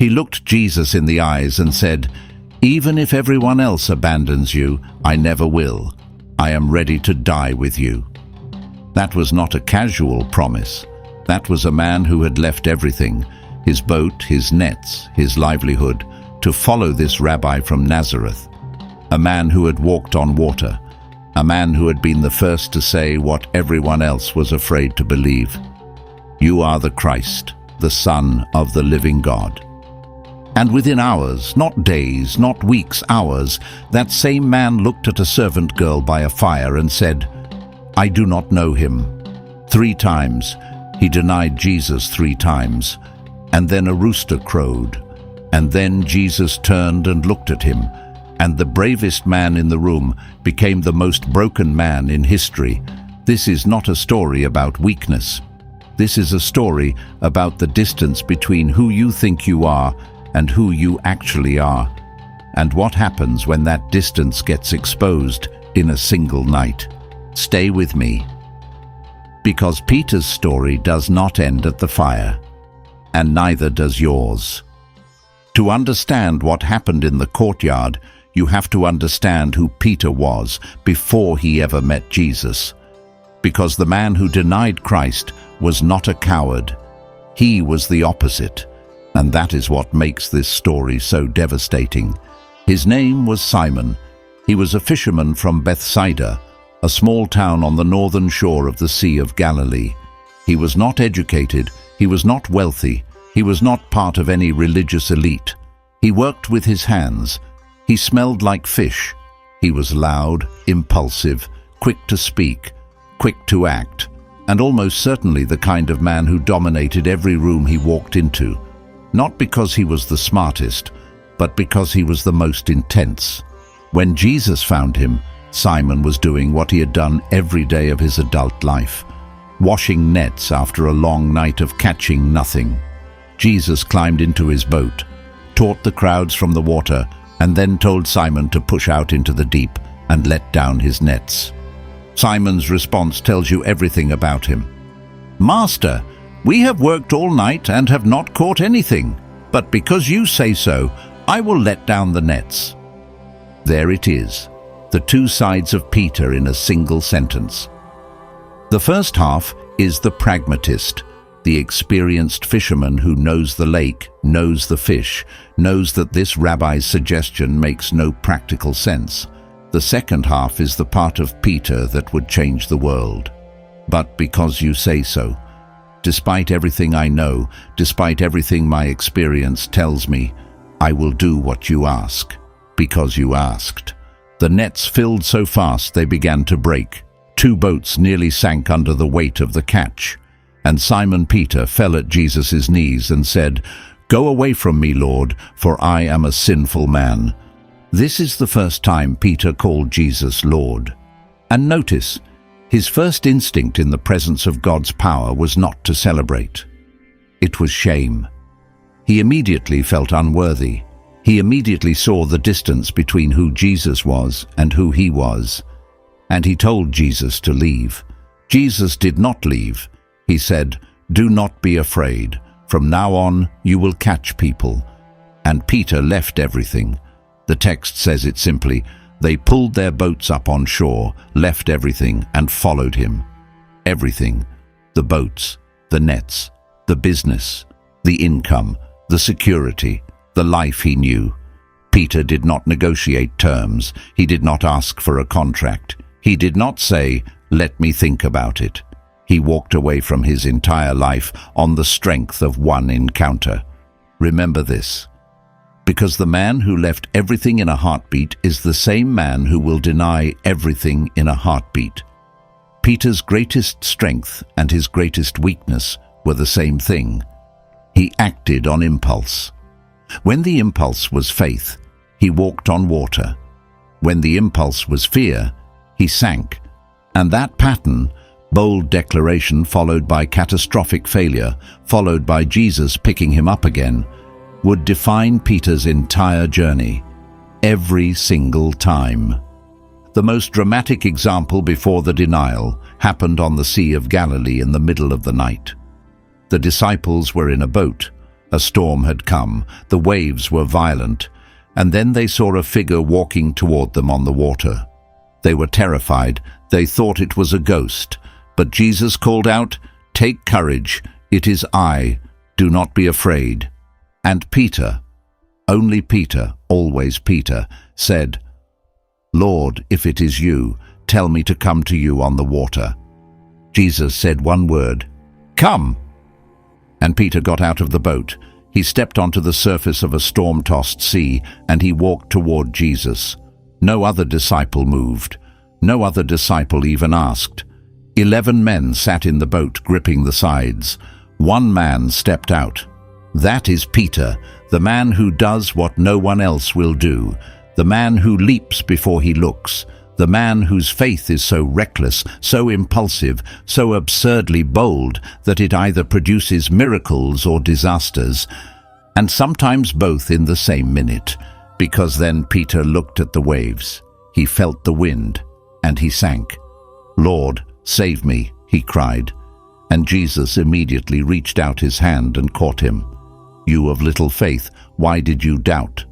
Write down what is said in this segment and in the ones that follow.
He looked Jesus in the eyes and said, "Even if everyone else abandons you, I never will. I am ready to die with you." That was not a casual promise. That was a man who had left everything, his boat, his nets, his livelihood, to follow this rabbi from Nazareth. A man who had walked on water. A man who had been the first to say what everyone else was afraid to believe. "You are the Christ, the Son of the living God." And within hours, not days, not weeks, hours, that same man looked at a servant girl by a fire and said, "I do not know him." 3 times he denied Jesus, 3 times. And then a rooster crowed. And then Jesus turned and looked at him, and the bravest man in the room became the most broken man in history. This is not a story about weakness. This is a story about the distance between who you think you are and who you actually are, and what happens when that distance gets exposed in a single night. Stay with me. Because Peter's story does not end at the fire, and neither does yours. To understand what happened in the courtyard, you have to understand who Peter was before he ever met Jesus. Because the man who denied Christ was not a coward. He was the opposite. And that is what makes this story so devastating. His name was Simon. He was a fisherman from Bethsaida, a small town on the northern shore of the Sea of Galilee. He was not educated. He was not wealthy. He was not part of any religious elite. He worked with his hands. He smelled like fish. He was loud, impulsive, quick to speak, quick to act, and almost certainly the kind of man who dominated every room he walked into. Not because he was the smartest, but because he was the most intense. When Jesus found him, Simon was doing what he had done every day of his adult life, washing nets after a long night of catching nothing. Jesus climbed into his boat, taught the crowds from the water, and then told Simon to push out into the deep and let down his nets. Simon's response tells you everything about him. "Master, we have worked all night and have not caught anything, but because you say so, I will let down the nets." There it is, the 2 sides of Peter in a single sentence. The first half is the pragmatist, the experienced fisherman who knows the lake, knows the fish, knows that this rabbi's suggestion makes no practical sense. The second half is the part of Peter that would change the world. "But because you say so, despite everything I know, despite everything my experience tells me, I will do what you ask, because you asked." The nets filled so fast they began to break. 2 boats nearly sank under the weight of the catch. And Simon Peter fell at Jesus' knees and said, "Go away from me, Lord, for I am a sinful man." This is the first time Peter called Jesus Lord. And notice, his first instinct in the presence of God's power was not to celebrate. It was shame. He immediately felt unworthy. He immediately saw the distance between who Jesus was and who he was. And he told Jesus to leave. Jesus did not leave. He said, "Do not be afraid. From now on, you will catch people." And Peter left everything. The text says it simply, they pulled their boats up on shore, left everything, and followed him. Everything. The boats, the nets, the business, the income, the security, the life he knew. Peter did not negotiate terms. He did not ask for a contract. He did not say, "Let me think about it." He walked away from his entire life on the strength of one encounter. Remember this, because the man who left everything in a heartbeat is the same man who will deny everything in a heartbeat. Peter's greatest strength and his greatest weakness were the same thing. He acted on impulse. When the impulse was faith, he walked on water. When the impulse was fear, he sank. And that pattern, bold declaration followed by catastrophic failure, followed by Jesus picking him up again, would define Peter's entire journey, every single time. The most dramatic example before the denial happened on the Sea of Galilee in the middle of the night. The disciples were in a boat, A storm had come, the waves were violent, and then they saw a figure walking toward them on the water. They were terrified, they thought it was a ghost, but Jesus called out, "Take courage, it is I, do not be afraid." And Peter, only Peter, always Peter, said, "Lord, if it is you, tell me to come to you on the water." Jesus said one word, "Come!" And Peter got out of the boat. He stepped onto the surface of a storm-tossed sea, and he walked toward Jesus. No other disciple moved. No other disciple even asked. 11 men sat in the boat, gripping the sides. One man stepped out. That is Peter, the man who does what no one else will do, the man who leaps before he looks, the man whose faith is so reckless, so impulsive, so absurdly bold that it either produces miracles or disasters, and sometimes both in the same minute, because then Peter looked at the waves. He felt the wind, and he sank. "Lord, save me," he cried, and Jesus immediately reached out his hand and caught him. "You of little faith, why did you doubt?"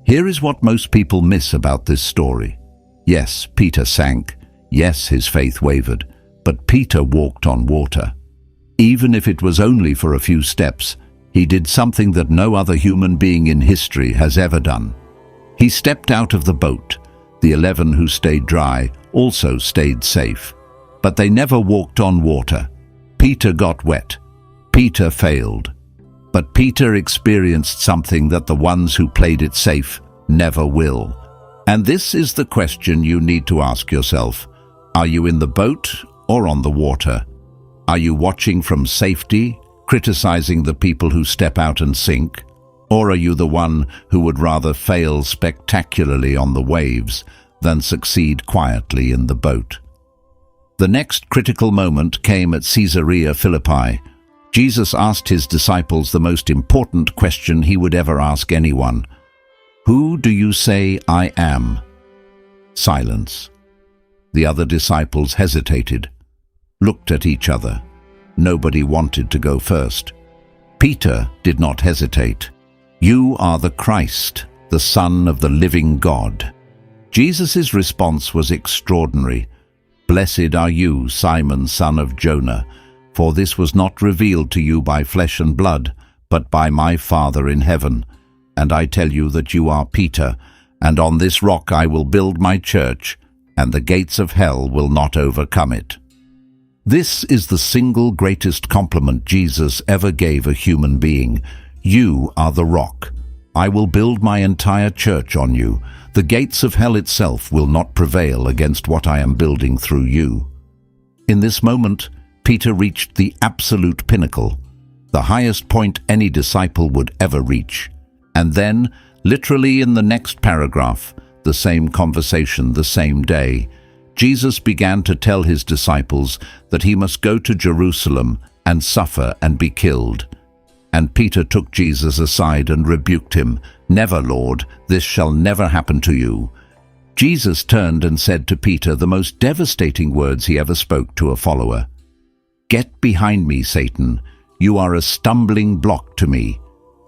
Here is what most people miss about this story. Yes, Peter sank. Yes, his faith wavered. But Peter walked on water. Even if it was only for a few steps, he did something that no other human being in history has ever done. He stepped out of the boat. The 11 who stayed dry also stayed safe. But they never walked on water. Peter got wet. Peter failed. But Peter experienced something that the ones who played it safe never will. And this is the question you need to ask yourself. Are you in the boat or on the water? Are you watching from safety, criticizing the people who step out and sink? Or are you the one who would rather fail spectacularly on the waves than succeed quietly in the boat? The next critical moment came at Caesarea Philippi. Jesus asked his disciples the most important question he would ever ask anyone. "Who do you say I am?" Silence. The other disciples hesitated, looked at each other. Nobody wanted to go first. Peter did not hesitate. "You are the Christ, the Son of the living God." Jesus' response was extraordinary. "Blessed are you, Simon, son of Jonah, for this was not revealed to you by flesh and blood, but by my Father in heaven. And I tell you that you are Peter, and on this rock I will build my church, and the gates of hell will not overcome it." This is the single greatest compliment Jesus ever gave a human being. You are the rock. I will build my entire church on you. The gates of hell itself will not prevail against what I am building through you. In this moment, Peter reached the absolute pinnacle, the highest point any disciple would ever reach. And then, literally in the next paragraph, the same conversation, the same day, Jesus began to tell his disciples that he must go to Jerusalem and suffer and be killed. And Peter took Jesus aside and rebuked him. "Never, Lord, this shall never happen to you." Jesus turned and said to Peter the most devastating words he ever spoke to a follower. "Get behind me, Satan. You are a stumbling block to me.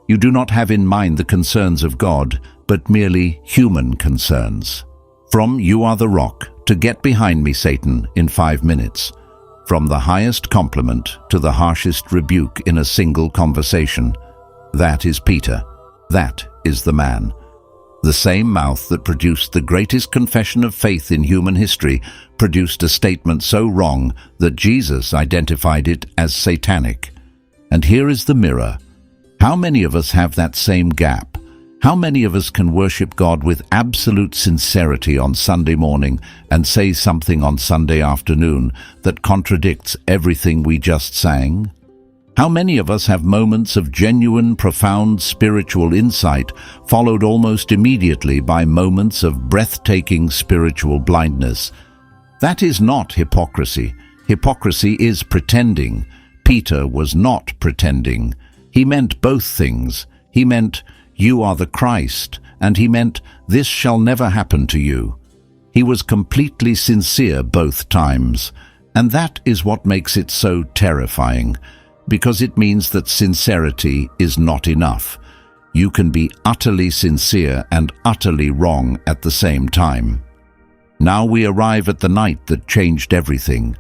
You do not have in mind the concerns of God, but merely human concerns." From "You are the rock" to "Get behind me, Satan" in 5 minutes. From the highest compliment to the harshest rebuke in a single conversation. That is Peter. That is the man. The same mouth that produced the greatest confession of faith in human history produced a statement so wrong that Jesus identified it as satanic. And here is the mirror. How many of us have that same gap? How many of us can worship God with absolute sincerity on Sunday morning and say something on Sunday afternoon that contradicts everything we just sang? How many of us have moments of genuine, profound spiritual insight followed almost immediately by moments of breathtaking spiritual blindness? That is not hypocrisy. Hypocrisy is pretending. Peter was not pretending. He meant both things. He meant, "You are the Christ," and he meant, "This shall never happen to you." He was completely sincere both times, and that is what makes it so terrifying. Because it means that sincerity is not enough. You can be utterly sincere and utterly wrong at the same time. Now we arrive at the night that changed everything,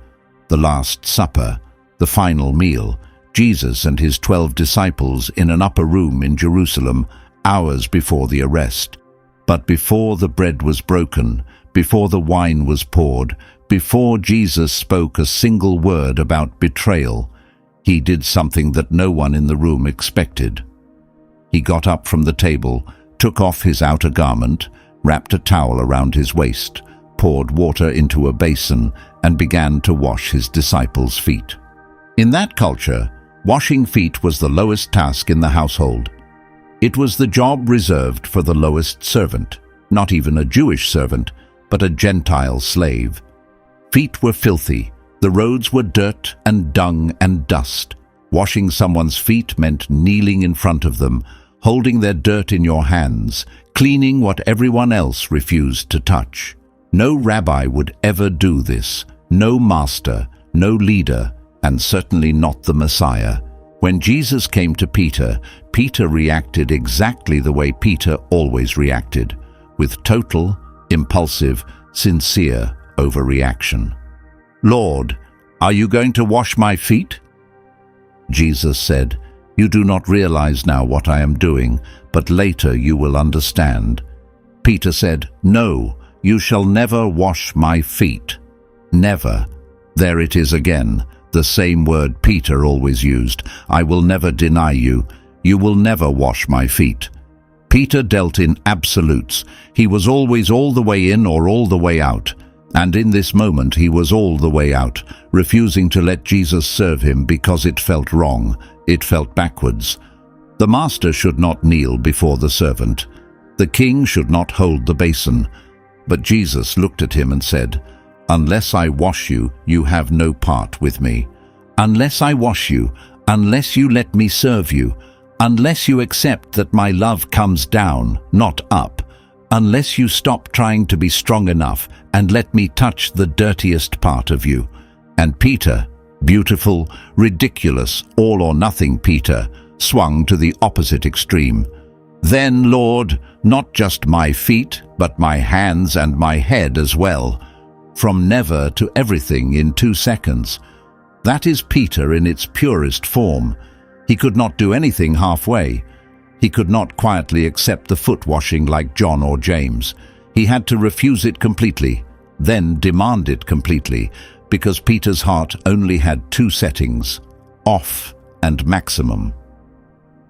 the Last Supper, the final meal, Jesus and his 12 disciples in an upper room in Jerusalem, hours before the arrest. But before the bread was broken, before the wine was poured, before Jesus spoke a single word about betrayal, he did something that no one in the room expected. He got up from the table, took off his outer garment, wrapped a towel around his waist, poured water into a basin, and began to wash his disciples' feet. In that culture, washing feet was the lowest task in the household. It was the job reserved for the lowest servant, not even a Jewish servant, but a Gentile slave. Feet were filthy. The roads were dirt and dung and dust. Washing someone's feet meant kneeling in front of them, holding their dirt in your hands, cleaning what everyone else refused to touch. No rabbi would ever do this, no master, no leader, and certainly not the Messiah. When Jesus came to Peter, Peter reacted exactly the way Peter always reacted, with total, impulsive, sincere overreaction. "Lord, are you going to wash my feet?" Jesus said, "You do not realize now what I am doing, but later you will understand." Peter said, "No, you shall never wash my feet." Never. There it is again, the same word Peter always used. "I will never deny you. You will never wash my feet." Peter dealt in absolutes. He was always all the way in or all the way out. And in this moment he was all the way out, refusing to let Jesus serve him because it felt wrong, it felt backwards. The master should not kneel before the servant. The king should not hold the basin. But Jesus looked at him and said, "Unless I wash you, you have no part with me. Unless I wash you, unless you let me serve you, unless you accept that my love comes down, not up, unless you stop trying to be strong enough and let me touch the dirtiest part of you." And Peter, beautiful, ridiculous, all-or-nothing Peter, swung to the opposite extreme. "Then, Lord, not just my feet, but my hands and my head as well." From never to everything in 2 seconds. That is Peter in its purest form. He could not do anything halfway. He could not quietly accept the foot washing like John or James. He had to refuse it completely, then demand it completely, because Peter's heart only had 2 settings, off and maximum.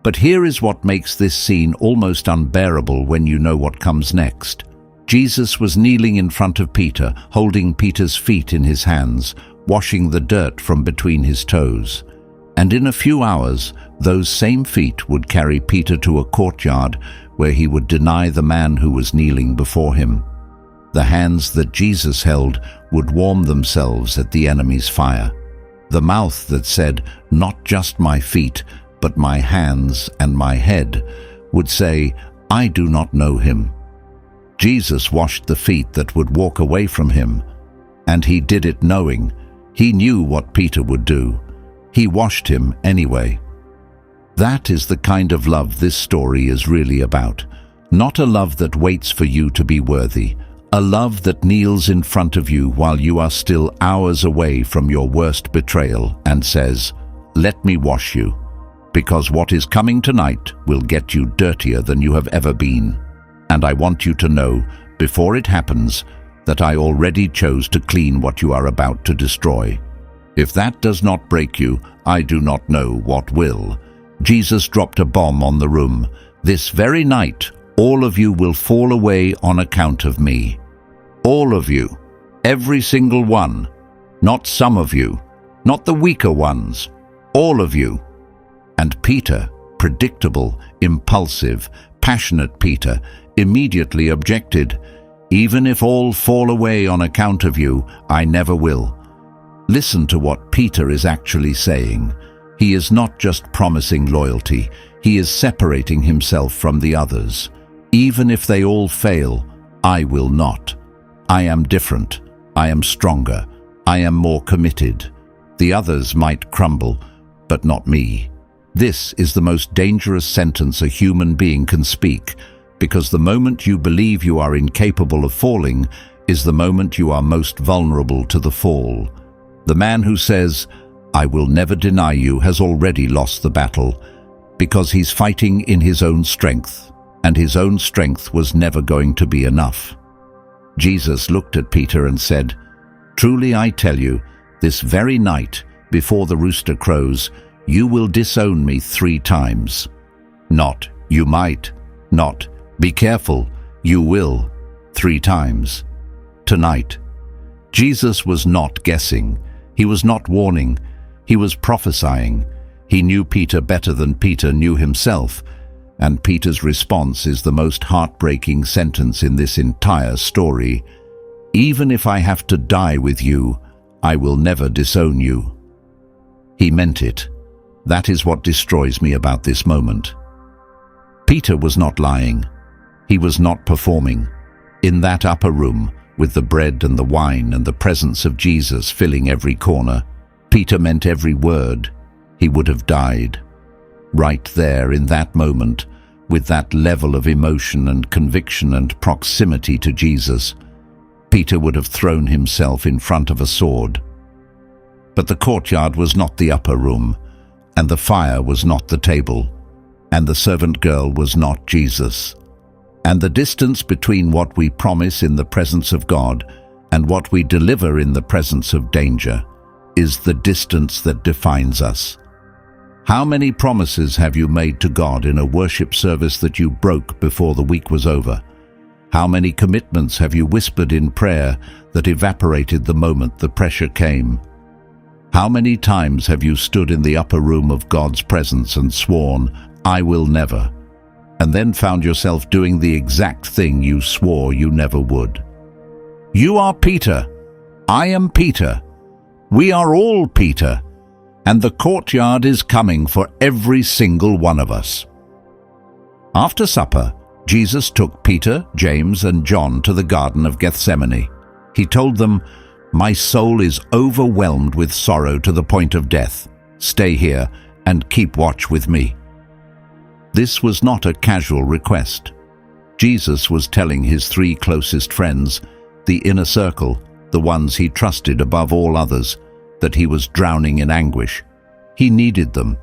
But here is what makes this scene almost unbearable when you know what comes next. Jesus was kneeling in front of Peter, holding Peter's feet in his hands, washing the dirt from between his toes. And in a few hours, those same feet would carry Peter to a courtyard where he would deny the man who was kneeling before him. The hands that Jesus held would warm themselves at the enemy's fire. The mouth that said, "Not just my feet, but my hands and my head," would say, "I do not know him." Jesus washed the feet that would walk away from him, and he did it knowing. He knew what Peter would do. He washed him anyway. That is the kind of love this story is really about. Not a love that waits for you to be worthy. A love that kneels in front of you while you are still hours away from your worst betrayal and says, "Let me wash you, because what is coming tonight will get you dirtier than you have ever been. And I want you to know, before it happens, that I already chose to clean what you are about to destroy." If that does not break you, I do not know what will. Jesus dropped a bomb on the room. This very night, all of you will fall away on account of me. All of you. Every single one. Not some of you. Not the weaker ones. All of you. And Peter, predictable, impulsive, passionate Peter, immediately objected, "Even if all fall away on account of you, I never will." Listen to what Peter is actually saying. He is not just promising loyalty, he is separating himself from the others. Even if they all fail, I will not. I am different. I am stronger. I am more committed. The others might crumble, but not me." This is the most dangerous sentence a human being can speak, because the moment you believe you are incapable of falling is the moment you are most vulnerable to the fall. The man who says, "I will never deny you," has already lost the battle, because he's fighting in his own strength, and his own strength was never going to be enough. Jesus looked at Peter and said, "Truly I tell you, this very night, before the rooster crows, you will disown me 3 times. Not, you might. Not, be careful. You will. 3 times. Tonight." Jesus was not guessing. He was not warning. He was prophesying. He knew Peter better than Peter knew himself, and Peter's response is the most heartbreaking sentence in this entire story. "Even if I have to die with you, I will never disown you." He meant it. That is what destroys me about this moment. Peter was not lying. He was not performing. In that upper room, with the bread and the wine and the presence of Jesus filling every corner, Peter meant every word. He would have died. Right there in that moment, with that level of emotion and conviction and proximity to Jesus, Peter would have thrown himself in front of a sword. But the courtyard was not the upper room, and the fire was not the table, and the servant girl was not Jesus. And the distance between what we promise in the presence of God and what we deliver in the presence of danger is the distance that defines us. How many promises have you made to God in a worship service that you broke before the week was over? How many commitments have you whispered in prayer that evaporated the moment the pressure came? How many times have you stood in the upper room of God's presence and sworn, "I will never," and then found yourself doing the exact thing you swore you never would? You are Peter. I am Peter. We are all Peter. And the courtyard is coming for every single one of us. After supper, Jesus took Peter, James, and John to the Garden of Gethsemane. He told them, "My soul is overwhelmed with sorrow to the point of death. Stay here and keep watch with me." This was not a casual request. Jesus was telling his 3 closest friends, the inner circle, the ones he trusted above all others, that he was drowning in anguish. He needed them.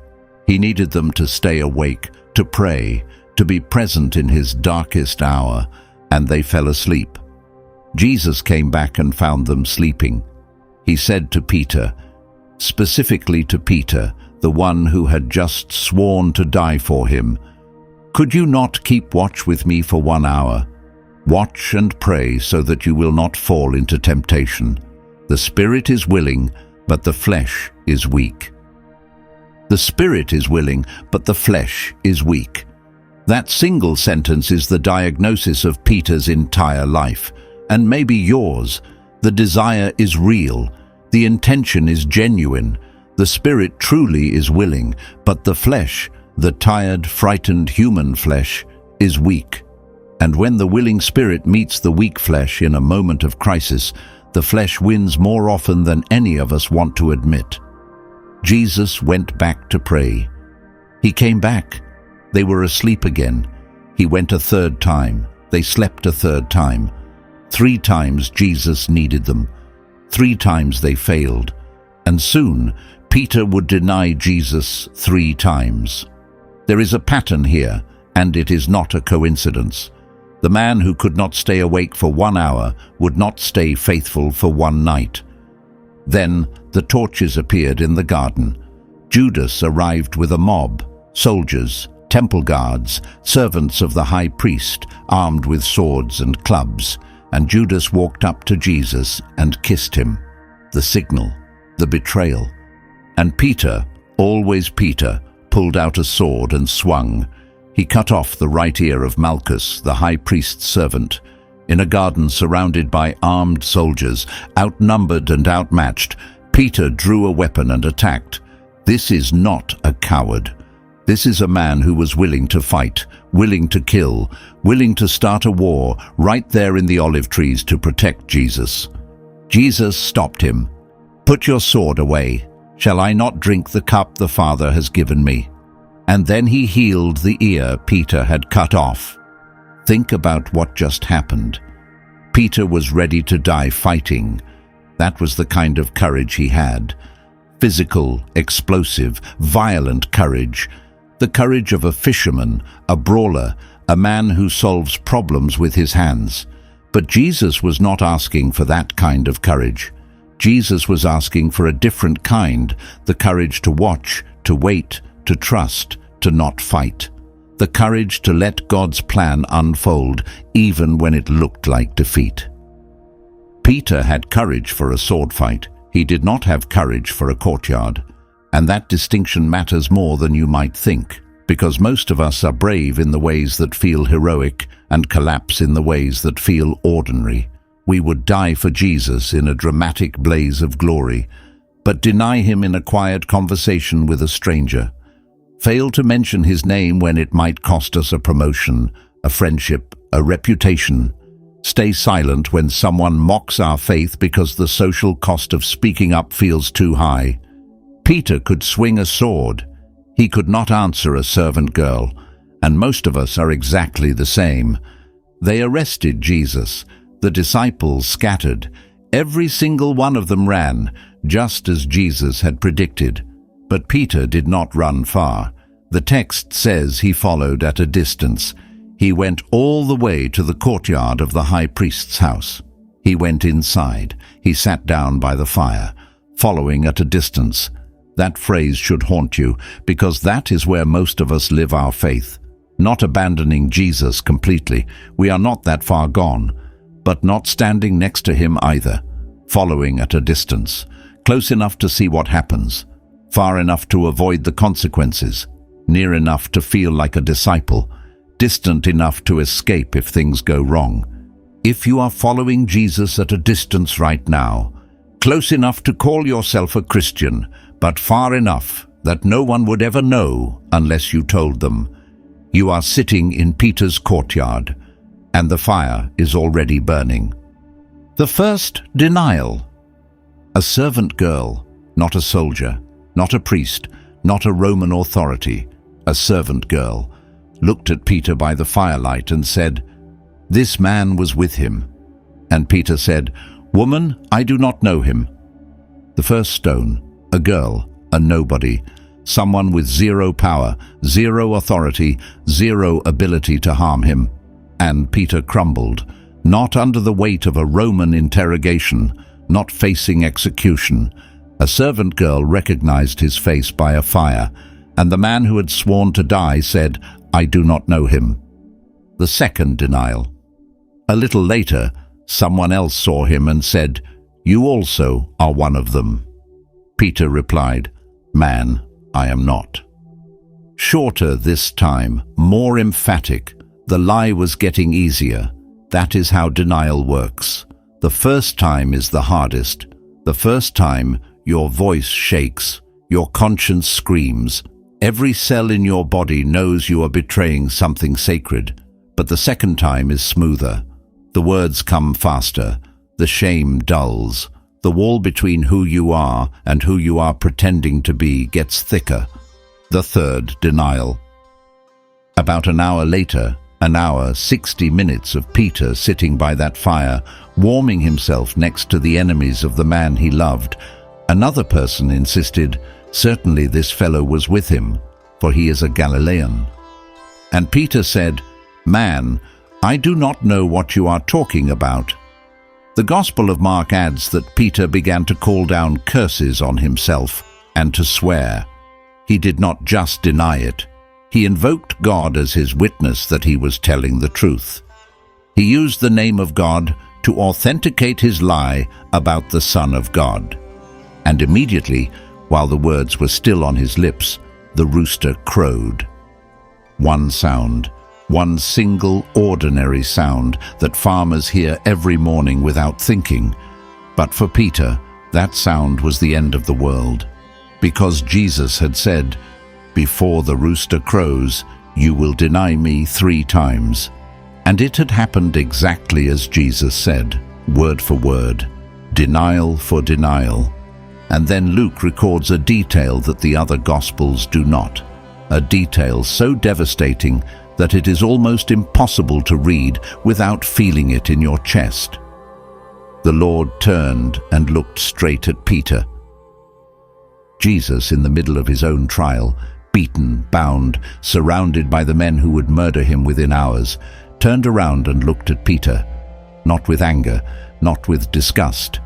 He needed them to stay awake, to pray, to be present in his darkest hour, and they fell asleep. Jesus came back and found them sleeping. He said to Peter, specifically to Peter, the one who had just sworn to die for him, "Could you not keep watch with me for 1 hour? Watch and pray so that you will not fall into temptation. The spirit is willing, but the flesh is weak." The spirit is willing, but the flesh is weak. That single sentence is the diagnosis of Peter's entire life, and maybe yours. The desire is real. The intention is genuine. The spirit truly is willing, but the flesh, the tired, frightened human flesh, is weak. And when the willing spirit meets the weak flesh in a moment of crisis, the flesh wins more often than any of us want to admit. Jesus went back to pray. He came back. They were asleep again. He went a 3rd time. They slept a 3rd time. 3 times Jesus needed them. 3 times they failed. And soon, Peter would deny Jesus 3 times. There is a pattern here, and it is not a coincidence. The man who could not stay awake for 1 hour would not stay faithful for 1 night. Then the torches appeared in the garden. Judas arrived with a mob, soldiers, temple guards, servants of the high priest, armed with swords and clubs, and Judas walked up to Jesus and kissed him. The signal, the betrayal. And Peter, always Peter, pulled out a sword and swung. He cut off the right ear of Malchus, the high priest's servant. In a garden surrounded by armed soldiers, outnumbered and outmatched, Peter drew a weapon and attacked. This is not a coward. This is a man who was willing to fight, willing to kill, willing to start a war right there in the olive trees to protect Jesus. Jesus stopped him. "Put your sword away," Shall I not drink the cup the Father has given me?" And then he healed the ear Peter had cut off. Think about what just happened. Peter was ready to die fighting. That was the kind of courage he had. Physical, explosive, violent courage. The courage of a fisherman, a brawler, a man who solves problems with his hands. But Jesus was not asking for that kind of courage. Jesus was asking for a different kind, the courage to watch, to wait, to trust, to not fight. The courage to let God's plan unfold, even when it looked like defeat. Peter had courage for a sword fight. He did not have courage for a courtyard. And that distinction matters more than you might think, because most of us are brave in the ways that feel heroic and collapse in the ways that feel ordinary. We would die for Jesus in a dramatic blaze of glory, but deny him in a quiet conversation with a stranger. Fail to mention his name when it might cost us a promotion, a friendship, a reputation. Stay silent when someone mocks our faith because the social cost of speaking up feels too high. Peter could swing a sword. He could not answer a servant girl, and most of us are exactly the same. They arrested Jesus. The disciples scattered. Every single one of them ran, just as Jesus had predicted. But Peter did not run far. The text says he followed at a distance. He went all the way to the courtyard of the high priest's house. He went inside. He sat down by the fire, following at a distance. That phrase should haunt you, because that is where most of us live our faith. Not abandoning Jesus completely. We are not that far gone. But not standing next to him either. Following at a distance. Close enough to see what happens. Far enough to avoid the consequences. Near enough to feel like a disciple. Distant enough to escape if things go wrong. If you are following Jesus at a distance right now, close enough to call yourself a Christian, but far enough that no one would ever know unless you told them, you are sitting in Peter's courtyard, and the fire is already burning. The first denial. A servant girl, not a soldier, not a priest, not a Roman authority, a servant girl, looked at Peter by the firelight and said, "This man was with him." And Peter said, "Woman, I do not know him." The first stone, a girl, a nobody, someone with zero power, zero authority, zero ability to harm him. And Peter crumbled, not under the weight of a Roman interrogation, not facing execution. A servant girl recognized his face by a fire, and the man who had sworn to die said, "I do not know him." The second denial. A little later, someone else saw him and said, "You also are one of them." Peter replied, "Man, I am not." Shorter this time, more emphatic. The lie was getting easier. That is how denial works. The first time is the hardest. The first time, your voice shakes. Your conscience screams. Every cell in your body knows you are betraying something sacred. But the second time is smoother. The words come faster. The shame dulls. The wall between who you are and who you are pretending to be gets thicker. The third denial. About an hour later, 60 minutes of Peter sitting by that fire, warming himself next to the enemies of the man he loved. Another person insisted, certainly this fellow was with him, for he is a Galilean. And Peter said, "Man, I do not know what you are talking about." The Gospel of Mark adds that Peter began to call down curses on himself and to swear. He did not just deny it. He invoked God as his witness that he was telling the truth. He used the name of God to authenticate his lie about the Son of God. And immediately, while the words were still on his lips, the rooster crowed. One sound, one single ordinary sound that farmers hear every morning without thinking. But for Peter, that sound was the end of the world. Because Jesus had said, "Before the rooster crows, you will deny me 3 times." And it had happened exactly as Jesus said, word for word, denial for denial. And then Luke records a detail that the other Gospels do not, a detail so devastating that it is almost impossible to read without feeling it in your chest. The Lord turned and looked straight at Peter. Jesus, in the middle of his own trial, beaten, bound, surrounded by the men who would murder him within hours, turned around and looked at Peter, not with anger, not with disgust,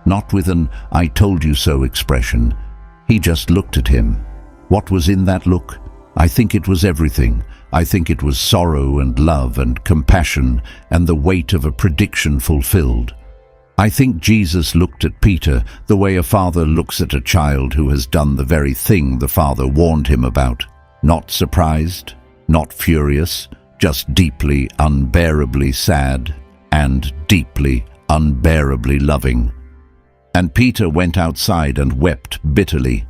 not with an "I told you so" expression. He just looked at him. What was in that look? I think it was everything. I think it was sorrow and love and compassion and the weight of a prediction fulfilled. I think Jesus looked at Peter the way a father looks at a child who has done the very thing the father warned him about. Not surprised, not furious, just deeply, unbearably sad and deeply, unbearably loving. And Peter went outside and wept bitterly.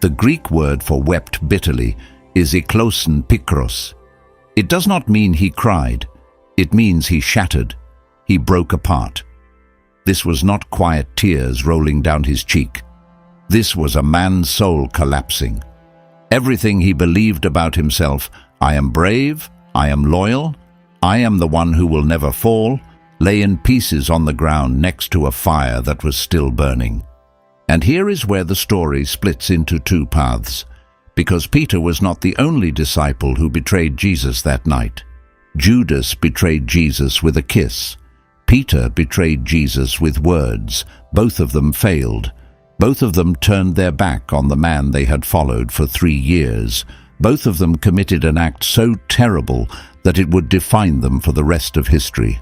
The Greek word for wept bitterly is eklosin pikros. It does not mean he cried. It means he shattered. He broke apart. This was not quiet tears rolling down his cheek. This was a man's soul collapsing. Everything he believed about himself, I am brave, I am loyal, I am the one who will never fall, lay in pieces on the ground next to a fire that was still burning. And here is where the story splits into two paths, because Peter was not the only disciple who betrayed Jesus that night. Judas betrayed Jesus with a kiss. Peter betrayed Jesus with words. Both of them failed. Both of them turned their back on the man they had followed for 3 years. Both of them committed an act so terrible that it would define them for the rest of history.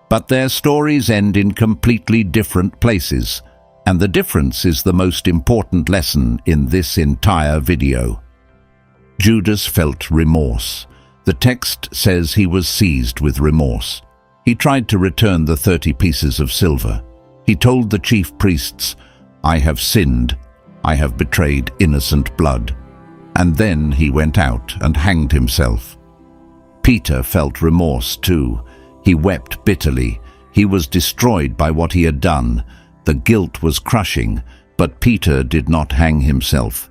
But their stories end in completely different places, and the difference is the most important lesson in this entire video. Judas felt remorse. The text says he was seized with remorse. He tried to return the 30 pieces of silver. He told the chief priests, "I have sinned. I have betrayed innocent blood." And then he went out and hanged himself. Peter felt remorse too. He wept bitterly. He was destroyed by what he had done. The guilt was crushing, but Peter did not hang himself.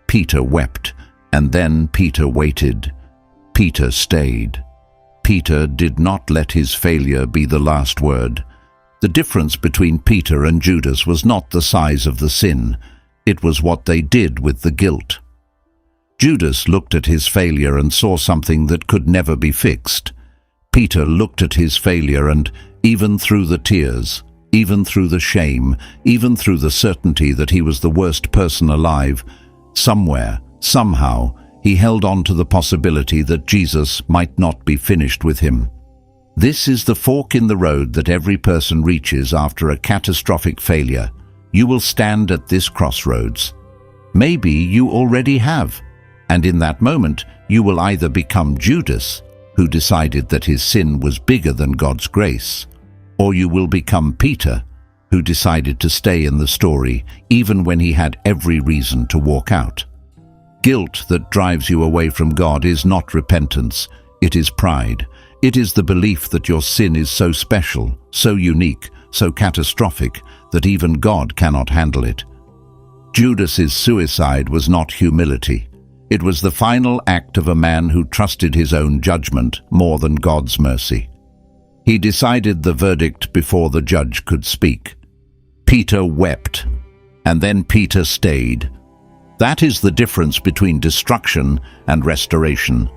Peter wept, and then Peter waited. Peter stayed. Peter did not let his failure be the last word. The difference between Peter and Judas was not the size of the sin. It was what they did with the guilt. Judas looked at his failure and saw something that could never be fixed. Peter looked at his failure and, even through the tears, even through the shame, even through the certainty that he was the worst person alive, somewhere, somehow, he held on to the possibility that Jesus might not be finished with him. This is the fork in the road that every person reaches after a catastrophic failure. You will stand at this crossroads. Maybe you already have, and in that moment you will either become Judas, who decided that his sin was bigger than God's grace, or you will become Peter, who decided to stay in the story even when he had every reason to walk out. Guilt that drives you away from God is not repentance, it is pride. It is the belief that your sin is so special, so unique, so catastrophic that even God cannot handle it. Judas's suicide was not humility. It was the final act of a man who trusted his own judgment more than God's mercy. He decided the verdict before the judge could speak. Peter wept, and then Peter stayed. That is the difference between destruction and restoration.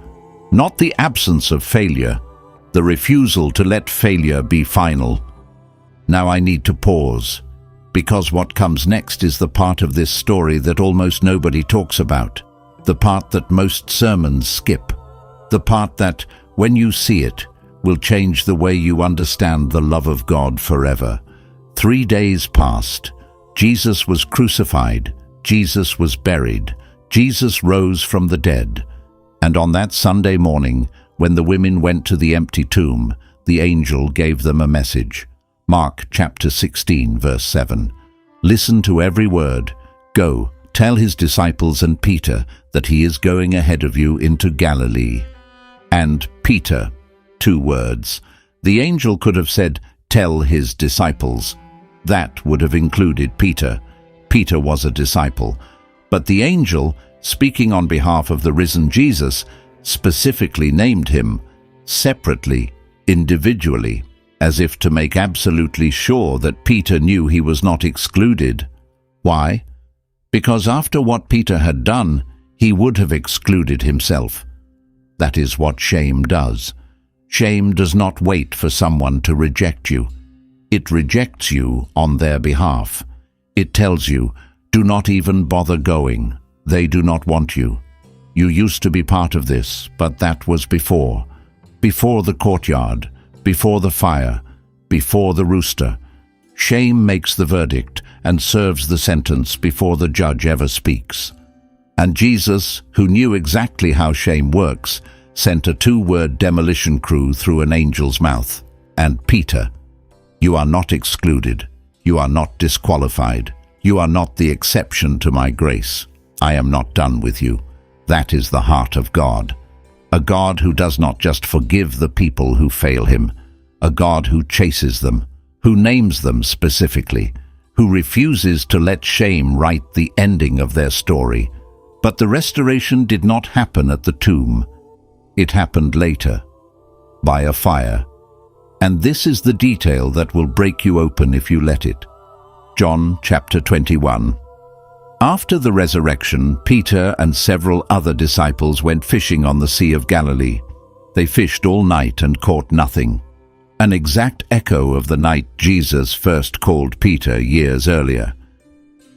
Not the absence of failure, the refusal to let failure be final. Now I need to pause, because what comes next is the part of this story that almost nobody talks about. The part that most sermons skip. The part that, when you see it, will change the way you understand the love of God forever. 3 days passed. Jesus was crucified. Jesus was buried. Jesus rose from the dead. And on that Sunday morning, when the women went to the empty tomb, the angel gave them a message. Mark chapter 16, verse 7. Listen to every word. Go, tell his disciples and Peter that he is going ahead of you into Galilee. And Peter, 2 words. The angel could have said, tell his disciples. That would have included Peter. Peter was a disciple, but the angel, speaking on behalf of the risen Jesus, specifically named him separately, individually, as if to make absolutely sure that Peter knew he was not excluded. Why? Because after what Peter had done, he would have excluded himself. That is what shame does. Shame does not wait for someone to reject you. It rejects you on their behalf. It tells you, do not even bother going. They do not want you. You used to be part of this, but that was before. Before the courtyard, before the fire, before the rooster. Shame makes the verdict and serves the sentence before the judge ever speaks. And Jesus, who knew exactly how shame works, sent a 2-word demolition crew through an angel's mouth. And Peter, you are not excluded. You are not disqualified. You are not the exception to my grace. I am not done with you. That is the heart of God. A God who does not just forgive the people who fail him. A God who chases them, who names them specifically, who refuses to let shame write the ending of their story. But the restoration did not happen at the tomb. It happened later, by a fire. And this is the detail that will break you open if you let it. John chapter 21. After the resurrection, Peter and several other disciples went fishing on the Sea of Galilee. They fished all night and caught nothing. An exact echo of the night Jesus first called Peter years earlier.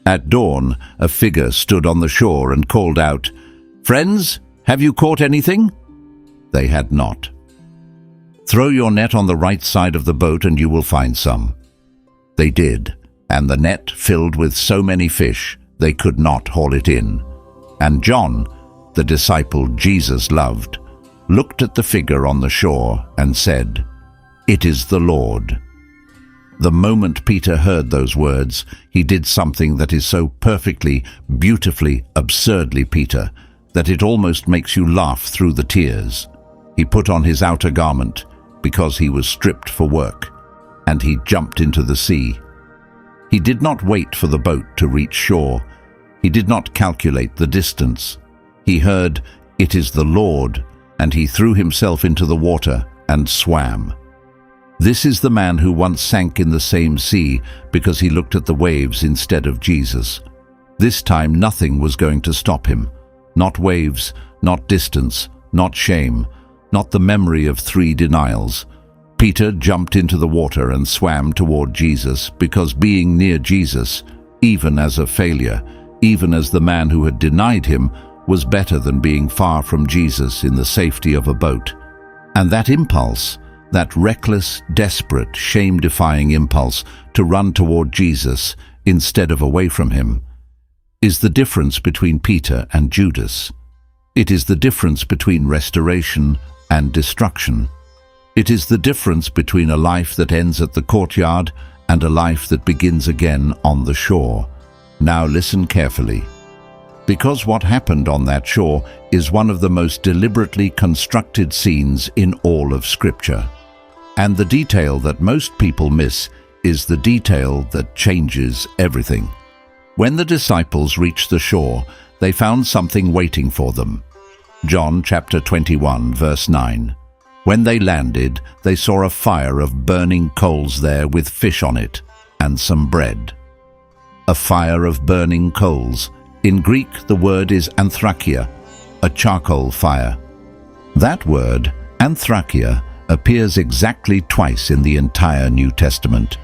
At dawn, a figure stood on the shore and called out, "Friends, have you caught anything?" They had not. "Throw your net on the right side of the boat and you will find some." They did, and the net filled with so many fish they could not haul it in. And John, the disciple Jesus loved, looked at the figure on the shore and said, "It is the Lord." The moment Peter heard those words, he did something that is so perfectly, beautifully, absurdly Peter, that it almost makes you laugh through the tears. He put on his outer garment, because he was stripped for work, and he jumped into the sea. He did not wait for the boat to reach shore. He did not calculate the distance. He heard, "It is the Lord," and he threw himself into the water and swam. This is the man who once sank in the same sea because he looked at the waves instead of Jesus. This time nothing was going to stop him. Not waves, not distance, not shame, not the memory of 3 denials. Peter jumped into the water and swam toward Jesus because being near Jesus, even as a failure, even as the man who had denied him, was better than being far from Jesus in the safety of a boat. And that impulse, that reckless, desperate, shame-defying impulse to run toward Jesus instead of away from him, is the difference between Peter and Judas. It is the difference between restoration and destruction. It is the difference between a life that ends at the courtyard and a life that begins again on the shore. Now listen carefully. Because what happened on that shore is one of the most deliberately constructed scenes in all of Scripture. And the detail that most people miss is the detail that changes everything. When the disciples reached the shore, they found something waiting for them. John chapter 21, verse 9. When they landed, they saw a fire of burning coals there with fish on it, and some bread. A fire of burning coals. In Greek, the word is anthrakia, a charcoal fire. That word, anthrakia, appears exactly twice in the entire New Testament.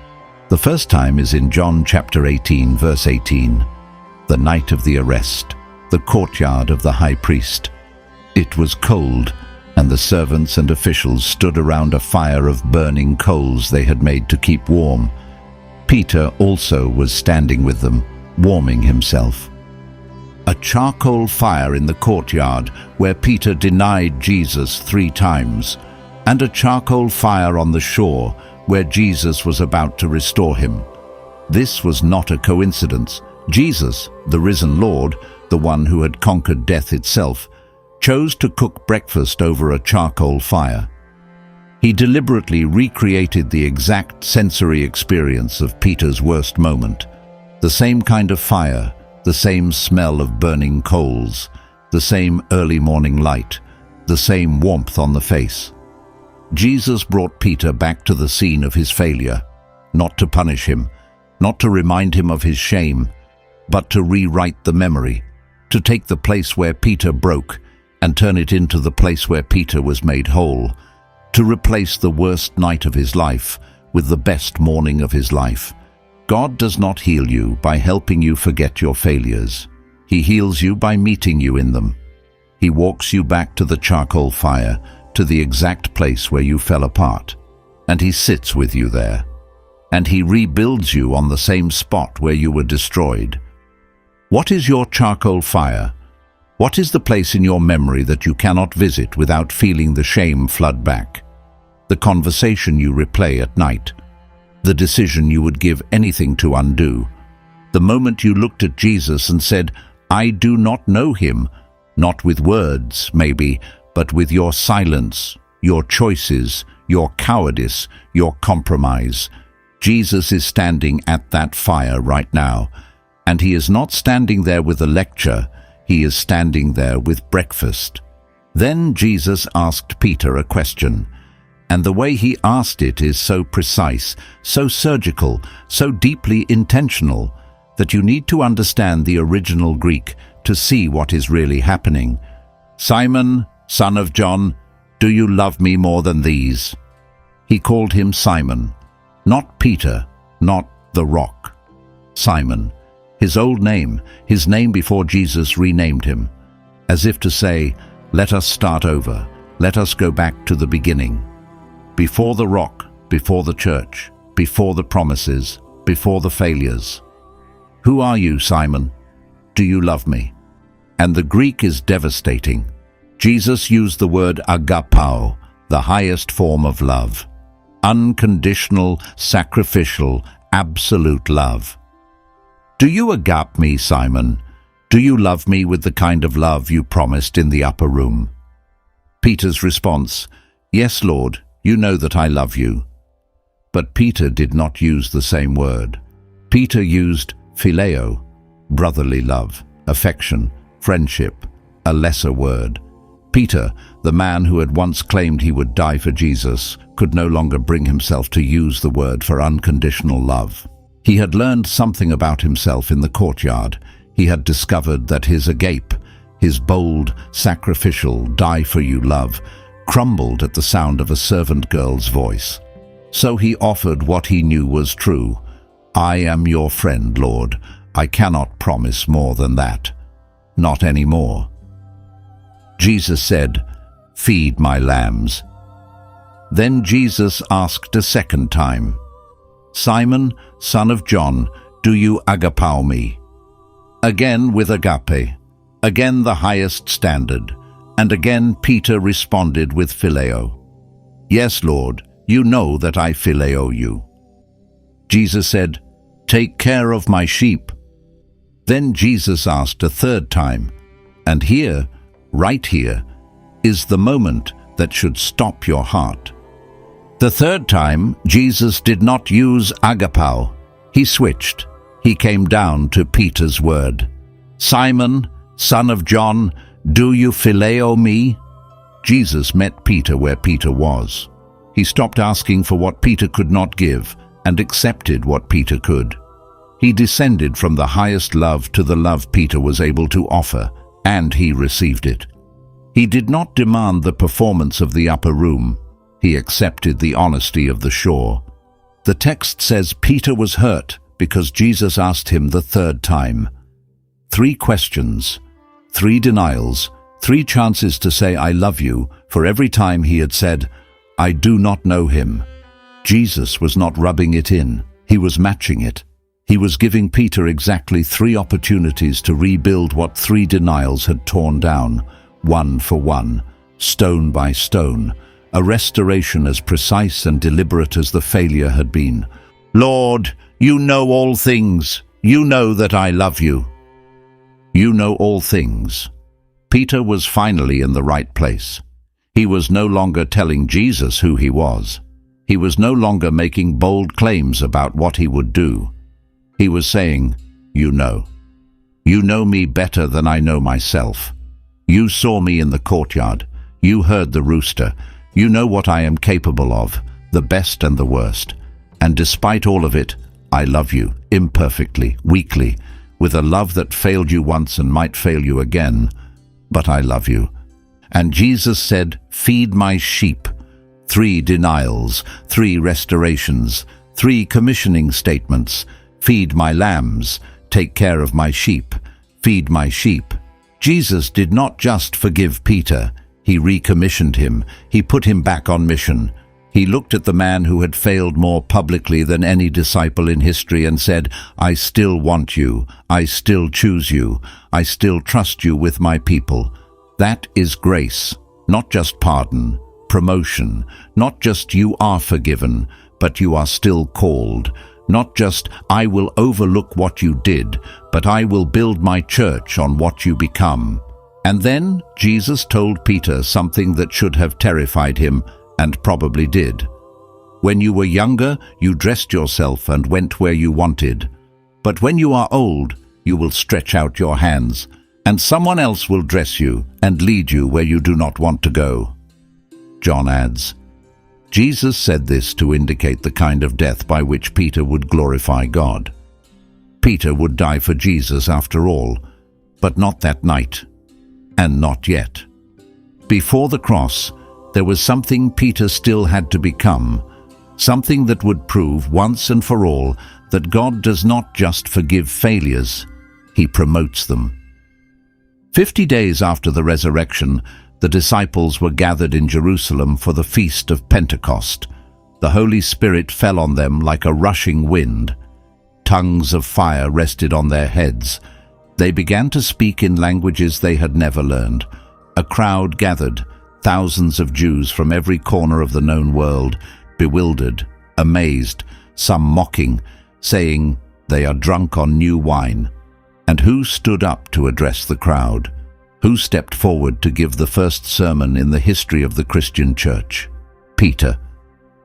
The first time is in John chapter 18, verse 18, the night of the arrest, the courtyard of the high priest. It was cold, and the servants and officials stood around a fire of burning coals they had made to keep warm. Peter also was standing with them, warming himself. A charcoal fire in the courtyard where Peter denied Jesus 3 times, and a charcoal fire on the shore where Jesus was about to restore him. This was not a coincidence. Jesus, the risen Lord, the one who had conquered death itself, chose to cook breakfast over a charcoal fire. He deliberately recreated the exact sensory experience of Peter's worst moment. The same kind of fire, the same smell of burning coals, the same early morning light, the same warmth on the face. Jesus brought Peter back to the scene of his failure, not to punish him, not to remind him of his shame, but to rewrite the memory, to take the place where Peter broke and turn it into the place where Peter was made whole, to replace the worst night of his life with the best morning of his life. God does not heal you by helping you forget your failures. He heals you by meeting you in them. He walks you back to the charcoal fire, to the exact place where you fell apart, and he sits with you there. And he rebuilds you on the same spot where you were destroyed. What is your charcoal fire? What is the place in your memory that you cannot visit without feeling the shame flood back? The conversation you replay at night, the decision you would give anything to undo, the moment you looked at Jesus and said, "I do not know him," not with words, maybe, but with your silence, your choices, your cowardice, your compromise. Jesus is standing at that fire right now, and he is not standing there with a lecture, he is standing there with breakfast. Then Jesus asked Peter a question, and the way he asked it is so precise, so surgical, so deeply intentional, that you need to understand the original Greek to see what is really happening. "Simon, son of John, do you love me more than these?" He called him Simon, not Peter, not the Rock. Simon, his old name, his name before Jesus renamed him, as if to say, let us start over, let us go back to the beginning. Before the Rock, before the church, before the promises, before the failures. Who are you, Simon? Do you love me? And the Greek is devastating. Jesus used the word agapao, the highest form of love. Unconditional, sacrificial, absolute love. Do you agape me, Simon? Do you love me with the kind of love you promised in the upper room? Peter's response, "Yes, Lord, you know that I love you." But Peter did not use the same word. Peter used phileo, brotherly love, affection, friendship, a lesser word. Peter, the man who had once claimed he would die for Jesus, could no longer bring himself to use the word for unconditional love. He had learned something about himself in the courtyard. He had discovered that his agape, his bold, sacrificial, die-for-you love, crumbled at the sound of a servant girl's voice. So he offered what he knew was true. "I am your friend, Lord. I cannot promise more than that. Not anymore." Jesus said, "Feed my lambs." Then Jesus asked a second time, "Simon, son of John, do you agapao me?" Again with agape, again the highest standard, and again Peter responded with phileo. "Yes, Lord, you know that I phileo you." Jesus said, "Take care of my sheep." Then Jesus asked a third time, and here, right here, is the moment that should stop your heart. The third time, Jesus did not use agapao. He switched. He came down to Peter's word. "Simon, son of John, do you phileo me?" Jesus met Peter where Peter was. He stopped asking for what Peter could not give and accepted what Peter could. He descended from the highest love to the love Peter was able to offer, and he received it. He did not demand the performance of the upper room. He accepted the honesty of the shore. The text says Peter was hurt because Jesus asked him the third time. 3 questions, 3 denials, 3 chances to say "I love you" for every time he had said, "I do not know him." Jesus was not rubbing it in. He was matching it. He was giving Peter exactly 3 opportunities to rebuild what 3 denials had torn down, one for one, stone by stone, a restoration as precise and deliberate as the failure had been. "Lord, you know all things. You know that I love you." You know all things. Peter was finally in the right place. He was no longer telling Jesus who he was. He was no longer making bold claims about what he would do. He was saying, you know. You know me better than I know myself. You saw me in the courtyard. You heard the rooster. You know what I am capable of, the best and the worst. And despite all of it, I love you, imperfectly, weakly, with a love that failed you once and might fail you again. But I love you. And Jesus said, feed my sheep. 3 denials, 3 restorations, 3 commissioning statements. Feed my lambs, take care of my sheep, feed my sheep. Jesus did not just forgive Peter, he recommissioned him, he put him back on mission. He looked at the man who had failed more publicly than any disciple in history and said, I still want you, I still choose you, I still trust you with my people. That is grace, not just pardon, promotion, not just you are forgiven, but you are still called. Not just, I will overlook what you did, but I will build my church on what you become. And then Jesus told Peter something that should have terrified him, and probably did. When you were younger, you dressed yourself and went where you wanted. But when you are old, you will stretch out your hands, and someone else will dress you and lead you where you do not want to go. John adds, Jesus said this to indicate the kind of death by which Peter would glorify God. Peter would die for Jesus after all, but not that night, and not yet. Before the cross, there was something Peter still had to become, something that would prove once and for all that God does not just forgive failures, he promotes them. 50 days after the resurrection, the disciples were gathered in Jerusalem for the feast of Pentecost. The Holy Spirit fell on them like a rushing wind. Tongues of fire rested on their heads. They began to speak in languages they had never learned. A crowd gathered, thousands of Jews from every corner of the known world, bewildered, amazed, some mocking, saying, "They are drunk on new wine." And who stood up to address the crowd? Who stepped forward to give the first sermon in the history of the Christian church? Peter.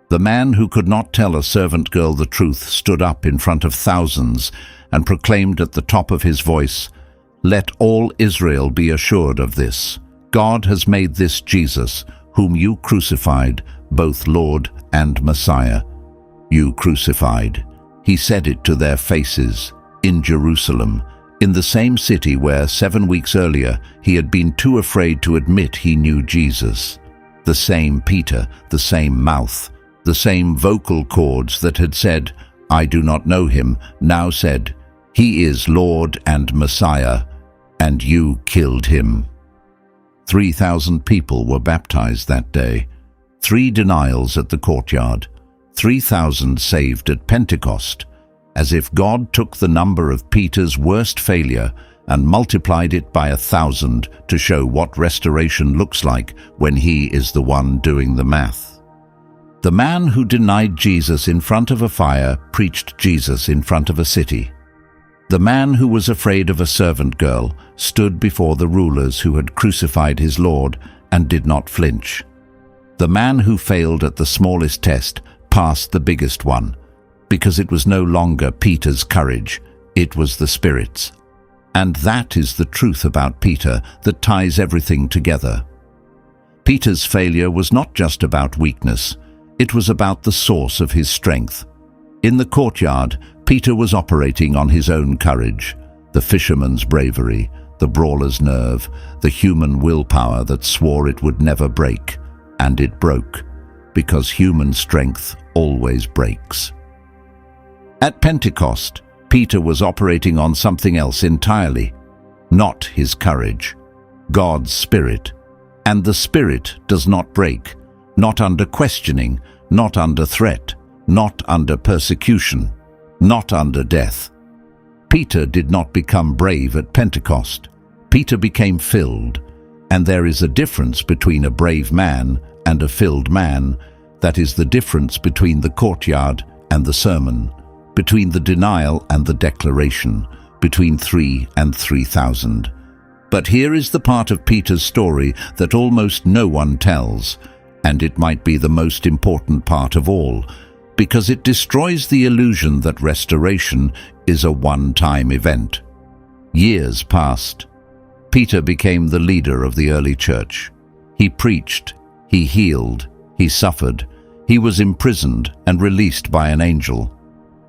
The man who could not tell a servant girl the truth stood up in front of thousands and proclaimed at the top of his voice, "Let all Israel be assured of this. God has made this Jesus, whom you crucified, both Lord and Messiah." You crucified. He said it to their faces, in Jerusalem, in the same city where 7 weeks earlier he had been too afraid to admit he knew Jesus. The same Peter, the same mouth, the same vocal cords that had said, "I do not know him," now said, "He is Lord and Messiah, and you killed him." 3,000 people were baptized that day. 3 denials at the courtyard. 3,000 saved at Pentecost. As if God took the number of Peter's worst failure and multiplied it by 1,000 to show what restoration looks like when he is the one doing the math. The man who denied Jesus in front of a fire preached Jesus in front of a city. The man who was afraid of a servant girl stood before the rulers who had crucified his Lord and did not flinch. The man who failed at the smallest test passed the biggest one, because it was no longer Peter's courage, it was the Spirit's. And that is the truth about Peter that ties everything together. Peter's failure was not just about weakness, it was about the source of his strength. In the courtyard, Peter was operating on his own courage, the fisherman's bravery, the brawler's nerve, the human willpower that swore it would never break, and it broke, because human strength always breaks. At Pentecost, Peter was operating on something else entirely, not his courage, God's Spirit. And the Spirit does not break, not under questioning, not under threat, not under persecution, not under death. Peter did not become brave at Pentecost. Peter became filled, and there is a difference between a brave man and a filled man. That is the difference between the courtyard and the sermon, between the denial and the declaration, between 3 and 3,000. But here is the part of Peter's story that almost no one tells, and it might be the most important part of all, because it destroys the illusion that restoration is a one-time event. Years passed. Peter became the leader of the early church. He preached, he healed, he suffered, he was imprisoned and released by an angel.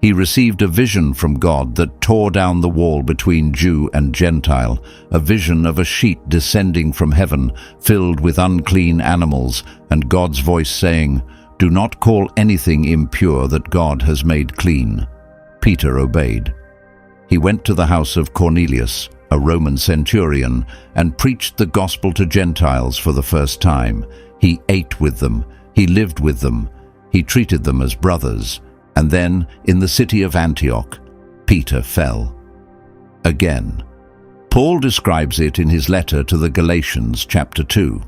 He received a vision from God that tore down the wall between Jew and Gentile, a vision of a sheet descending from heaven, filled with unclean animals, and God's voice saying, "Do not call anything impure that God has made clean." Peter obeyed. He went to the house of Cornelius, a Roman centurion, and preached the gospel to Gentiles for the first time. He ate with them, he lived with them, he treated them as brothers. And then, in the city of Antioch, Peter fell. Again. Paul describes it in his letter to the Galatians, chapter 2.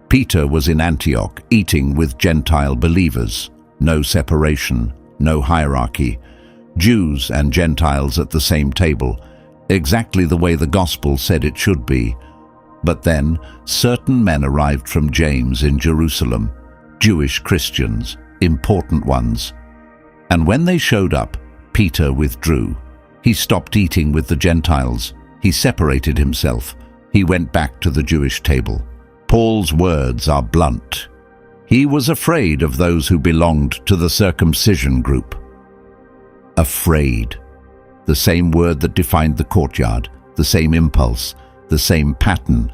Peter was in Antioch, eating with Gentile believers. No separation, no hierarchy. Jews and Gentiles at the same table, exactly the way the gospel said it should be. But then, certain men arrived from James in Jerusalem, Jewish Christians, important ones. And when they showed up, Peter withdrew. He stopped eating with the Gentiles. He separated himself. He went back to the Jewish table. Paul's words are blunt. He was afraid of those who belonged to the circumcision group. Afraid. The same word that defined the courtyard, the same impulse, the same pattern.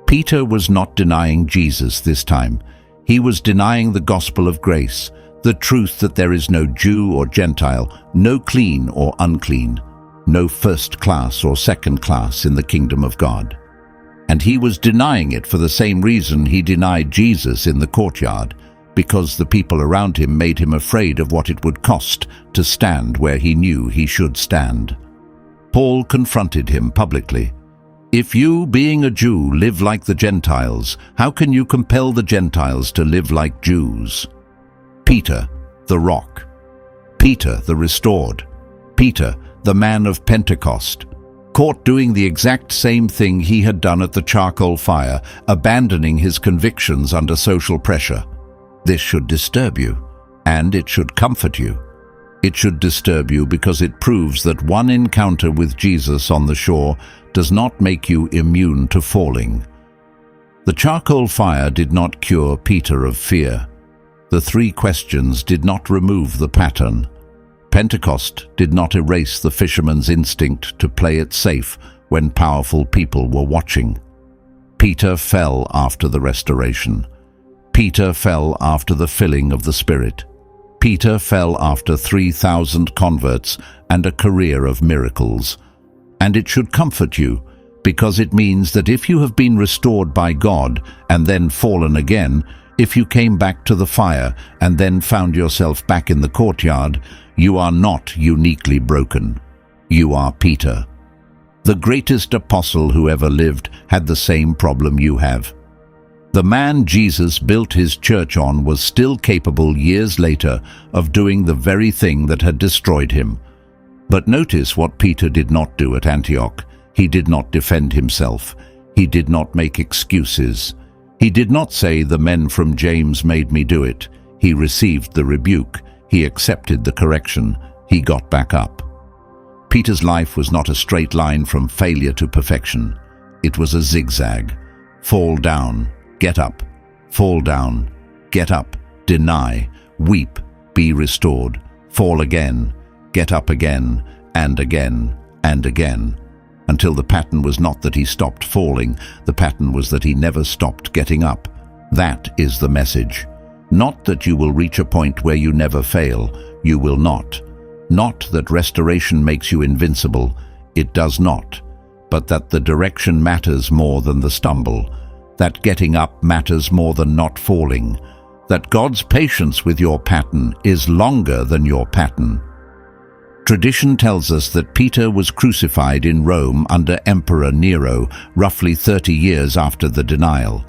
Peter was not denying Jesus this time. He was denying the gospel of grace, the truth that there is no Jew or Gentile, no clean or unclean, no first class or second class in the kingdom of God. And he was denying it for the same reason he denied Jesus in the courtyard, because the people around him made him afraid of what it would cost to stand where he knew he should stand. Paul confronted him publicly. If you, being a Jew, live like the Gentiles, how can you compel the Gentiles to live like Jews? Peter, the rock. Peter, the restored. Peter, the man of Pentecost. Caught doing the exact same thing he had done at the charcoal fire, abandoning his convictions under social pressure. This should disturb you, and it should comfort you. It should disturb you because it proves that one encounter with Jesus on the shore does not make you immune to falling. The charcoal fire did not cure Peter of fear. The 3 questions did not remove the pattern. Pentecost did not erase the fisherman's instinct to play it safe when powerful people were watching. Peter fell after the restoration. Peter fell after the filling of the Spirit. Peter fell after 3,000 converts and a career of miracles. And it should comfort you, because it means that if you have been restored by God and then fallen again, if you came back to the fire and then found yourself back in the courtyard, you are not uniquely broken. You are Peter. The greatest apostle who ever lived had the same problem you have. The man Jesus built his church on was still capable years later of doing the very thing that had destroyed him. But notice what Peter did not do at Antioch. He did not defend himself. He did not make excuses. He did not say, "The men from James made me do it." He received the rebuke. He accepted the correction. He got back up. Peter's life was not a straight line from failure to perfection. It was a zigzag. Fall down, get up. Fall down, get up, deny, weep, be restored. Fall again, get up again, and again, and again. Until the pattern was not that he stopped falling, the pattern was that he never stopped getting up. That is the message. Not that you will reach a point where you never fail. You will not. Not that restoration makes you invincible. It does not. But that the direction matters more than the stumble. That getting up matters more than not falling. That God's patience with your pattern is longer than your pattern. Tradition tells us that Peter was crucified in Rome under Emperor Nero, roughly 30 years after the denial.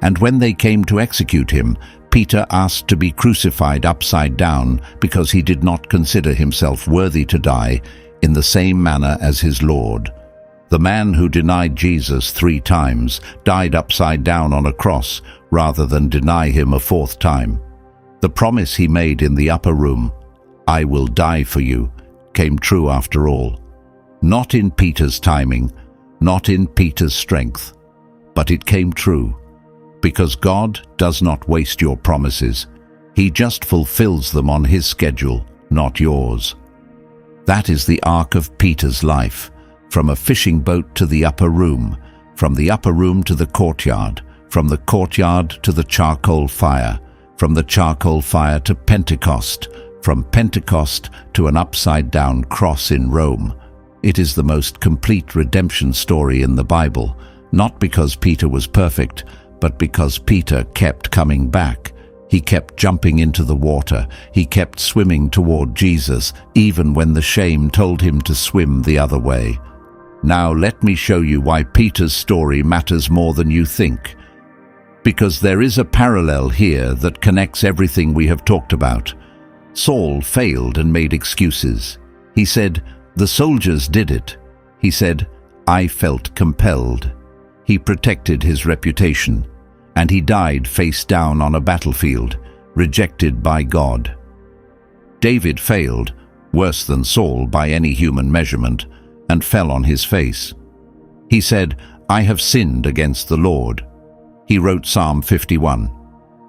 And when they came to execute him, Peter asked to be crucified upside down because he did not consider himself worthy to die in the same manner as his Lord. The man who denied Jesus 3 times died upside down on a cross rather than deny him a 4th time. The promise he made in the upper room, "I will die for you," came true after all. Not in Peter's timing, not in Peter's strength, but it came true. Because God does not waste your promises. He just fulfills them on his schedule, not yours. That is the arc of Peter's life, from a fishing boat to the upper room, from the upper room to the courtyard, from the courtyard to the charcoal fire, from the charcoal fire to Pentecost, from Pentecost to an upside-down cross in Rome. It is the most complete redemption story in the Bible, not because Peter was perfect, but because Peter kept coming back. He kept jumping into the water. He kept swimming toward Jesus, even when the shame told him to swim the other way. Now let me show you why Peter's story matters more than you think. Because there is a parallel here that connects everything we have talked about. Saul failed and made excuses. He said, "The soldiers did it." He said, "I felt compelled." He protected his reputation, and he died face down on a battlefield, rejected by God. David failed, worse than Saul by any human measurement, and fell on his face. He said, "I have sinned against the Lord." He wrote Psalm 51.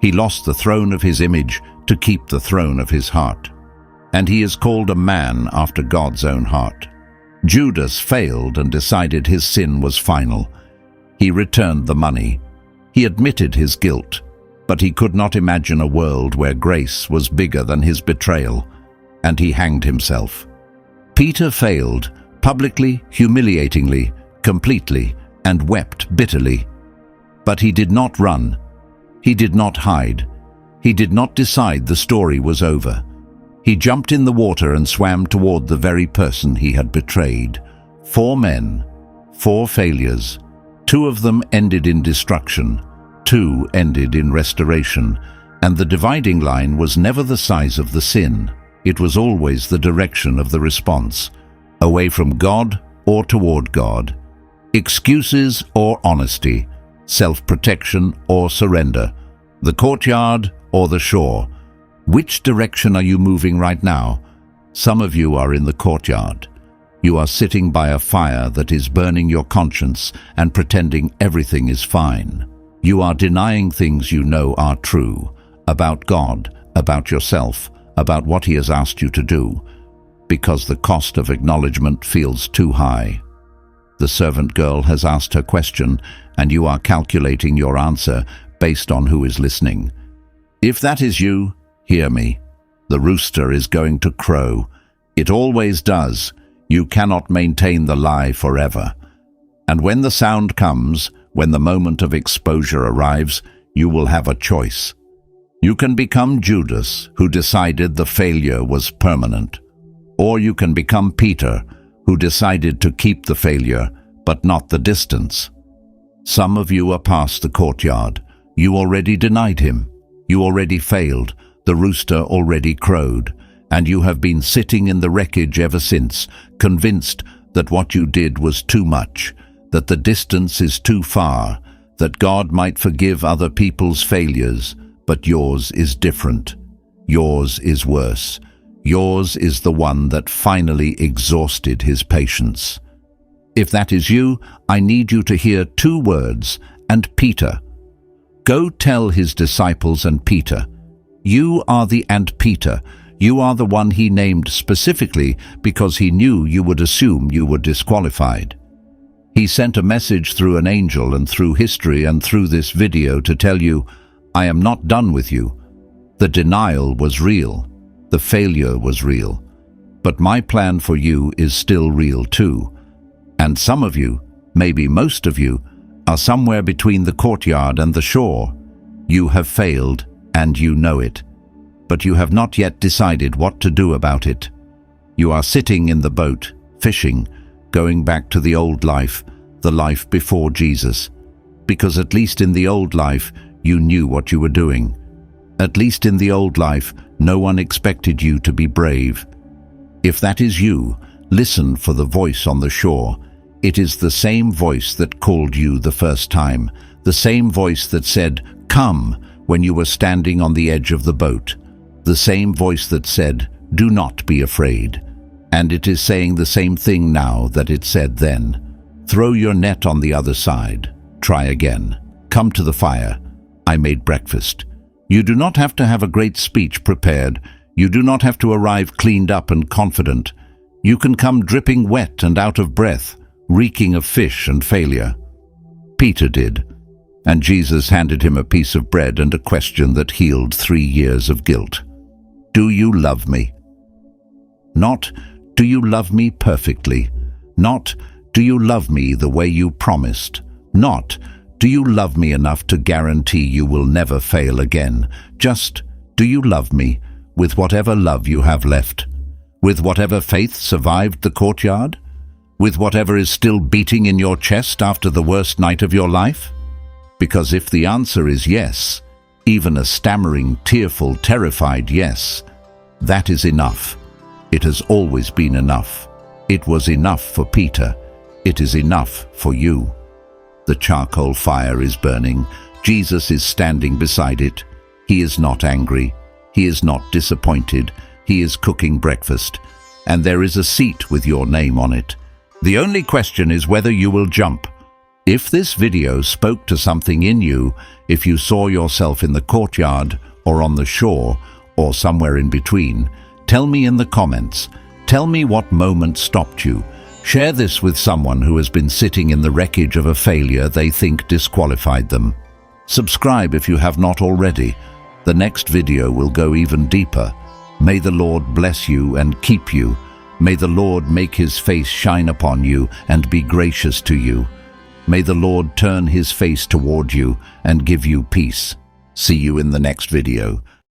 He lost the throne of his image to keep the throne of his heart. And he is called a man after God's own heart. Judas failed and decided his sin was final. He returned the money. He admitted his guilt, but he could not imagine a world where grace was bigger than his betrayal, and he hanged himself. Peter failed, publicly, humiliatingly, completely, and wept bitterly. But he did not run. He did not hide. He did not decide the story was over. He jumped in the water and swam toward the very person he had betrayed. 4 men, 4 failures. 2 of them ended in destruction. 2 ended in restoration. And the dividing line was never the size of the sin. It was always the direction of the response. Away from God or toward God. Excuses or honesty. Self-protection or surrender. The courtyard or the shore. Which direction are you moving right now? Some of you are in the courtyard. You are sitting by a fire that is burning your conscience and pretending everything is fine. You are denying things you know are true, about God, about yourself, about what He has asked you to do, because the cost of acknowledgement feels too high. The servant girl has asked her question, and you are calculating your answer based on who is listening. If that is you, hear me. The rooster is going to crow. It always does. You cannot maintain the lie forever. And when the sound comes, when the moment of exposure arrives, you will have a choice. You can become Judas, who decided the failure was permanent. Or you can become Peter, who decided to keep the failure, but not the distance. Some of you are past the courtyard. You already denied Him. You already failed. The rooster already crowed. And you have been sitting in the wreckage ever since, convinced that what you did was too much, that the distance is too far, that God might forgive other people's failures, but yours is different. Yours is worse. Yours is the one that finally exhausted His patience. If that is you, I need you to hear 2 words, and Peter. Go tell His disciples and Peter. You are the and Peter. You are the one He named specifically because He knew you would assume you were disqualified. He sent a message through an angel and through history and through this video to tell you, I am not done with you. The denial was real. The failure was real. But my plan for you is still real too. And some of you, maybe most of you, are somewhere between the courtyard and the shore. You have failed, and you know it. But you have not yet decided what to do about it. You are sitting in the boat, fishing, going back to the old life, the life before Jesus. Because at least in the old life, you knew what you were doing. At least in the old life, no one expected you to be brave. If that is you, listen for the voice on the shore. It is the same voice that called you the first time, the same voice that said, "Come," when you were standing on the edge of the boat. The same voice that said, "Do not be afraid." And it is saying the same thing now that it said then. Throw your net on the other side. Try again. Come to the fire. I made breakfast. You do not have to have a great speech prepared. You do not have to arrive cleaned up and confident. You can come dripping wet and out of breath, reeking of fish and failure. Peter did, and Jesus handed him a piece of bread and a question that healed 3 years of guilt. Do you love me? Not, do you love me perfectly? Not, do you love me the way you promised? Not, do you love me enough to guarantee you will never fail again? Just, do you love me with whatever love you have left? With whatever faith survived the courtyard? With whatever is still beating in your chest after the worst night of your life? Because if the answer is yes, even a stammering, tearful, terrified yes, that is enough. It has always been enough. It was enough for Peter. It is enough for you. The charcoal fire is burning. Jesus is standing beside it. He is not angry. He is not disappointed. He is cooking breakfast. And there is a seat with your name on it. The only question is whether you will jump. If this video spoke to something in you, if you saw yourself in the courtyard or on the shore or somewhere in between, tell me in the comments. Tell me what moment stopped you. Share this with someone who has been sitting in the wreckage of a failure they think disqualified them. Subscribe if you have not already. The next video will go even deeper. May the Lord bless you and keep you. May the Lord make his face shine upon you and be gracious to you. May the Lord turn his face toward you and give you peace. See you in the next video.